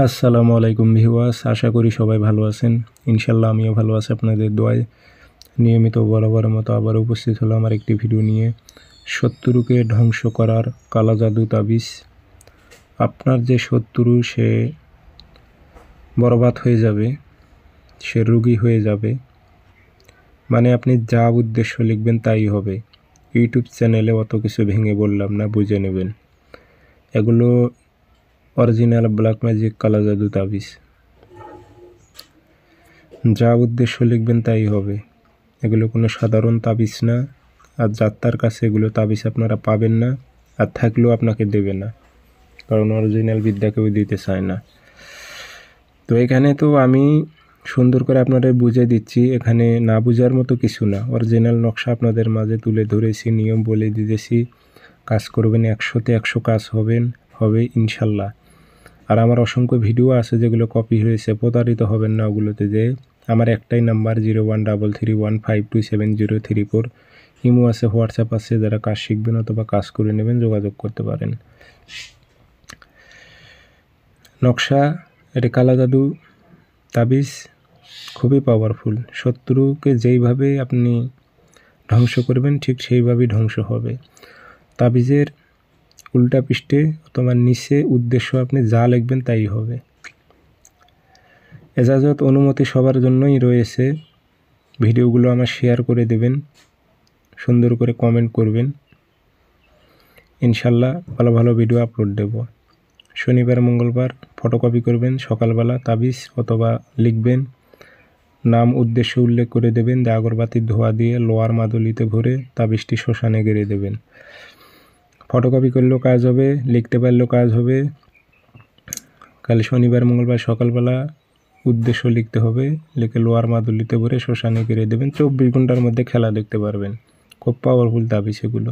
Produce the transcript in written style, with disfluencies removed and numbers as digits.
আসসালামু আলাইকুম ভিউয়ার্স, আশা করি সবাই ভালো আছেন। ইনশাল্লাহ আমিও ভালো আছি আপনাদের দোয়ায়। নিয়মিত বরাবরের মতো আবার উপস্থিত হলো আমার একটি ভিডিও নিয়ে। শত্রুকে ধ্বংস করার কালা জাদু তাবিজ। আপনার যে শত্রু সে বরবাদ হয়ে যাবে, সে রোগী হয়ে যাবে, মানে আপনি যা উদ্দেশ্য লিখবেন তাই হবে। ইউটিউব চ্যানেলে অত কিছু ভেঙে বললাম না, বুঝে নেবেন। এগুলো অরিজিনাল ব্ল্যাক ম্যাজিক কালা জাদু তাবিজ। যা উদ্দেশ্য লিখবেন তাই হবে। এগুলো কোনো সাধারণ তাবিজ না, আর যাত্রার কাছে এগুলো তাবিজ আপনারা পাবেন না, আর থাকলেও আপনাকে দেবে না, কারণ অরিজিনাল বিদ্যা কেউ দিতে চায় না। তো এখানে তো আমি সুন্দর করে আপনাদের বুঝে দিচ্ছি, এখানে না বুঝার মতো কিছু না। অরিজিনাল নকশা আপনাদের মাঝে তুলে ধরেছি, নিয়ম বলে দিতেছি। কাজ করবেন, 100তে 100 কাজ হবে ইনশাল্লাহ। আর আমার অসংখ্য ভিডিও আছে যেগুলো কপি হয়েছে, প্রতারিত হবেন না ওগুলোতে। যে আমার একটাই নাম্বার 013315270034। ইমো আছে, হোয়াটসঅ্যাপ আছে, যারা কাজ শিখবেন অথবা কাজ করে নেবেন যোগাযোগ করতে পারেন। নকশা, এটা কালা জাদু তাবিজ, খুবই পাওয়ারফুল। শত্রুকে যেইভাবে আপনি ধ্বংস করবেন ঠিক সেইভাবেই ধ্বংস হবে। তাবিজের উল্টা পৃষ্ঠে অথবা নিচে উদ্দেশ্য আপনি যা লিখবেন তাই হবে। এজাজত অনুমতি সবার জন্যই রয়েছে। ভিডিওগুলো আমার শেয়ার করে দেবেন, সুন্দর করে কমেন্ট করবেন। ইনশাল্লাহ ভালো ভালো ভিডিও আপলোড দেব। শনিবার মঙ্গলবার ফটোকপি করবেন সকালবেলা তাবিজ, অথবা লিখবেন, নাম উদ্দেশ্য উল্লেখ করে দেবেন, আগরবাতির ধোয়া দিয়ে লোয়ার মাদুলিতে ভরে তাবিজটি শ্মশানে গেড়ে দেবেন। ফটোকপি করলেও কাজ হবে, লিখতে পারলেও কাজ হবে। কাল শনিবার মঙ্গলবার সকালবেলা উদ্দেশ্য লিখতে হবে, লিখে লোয়ার মাদুলিতে ভরে শ্মশানে গেড়ে দেবেন। 24 ঘন্টার মধ্যে খেলা দেখতে পারবেন। খুব পাওয়ারফুল তাবিজ এগুলো।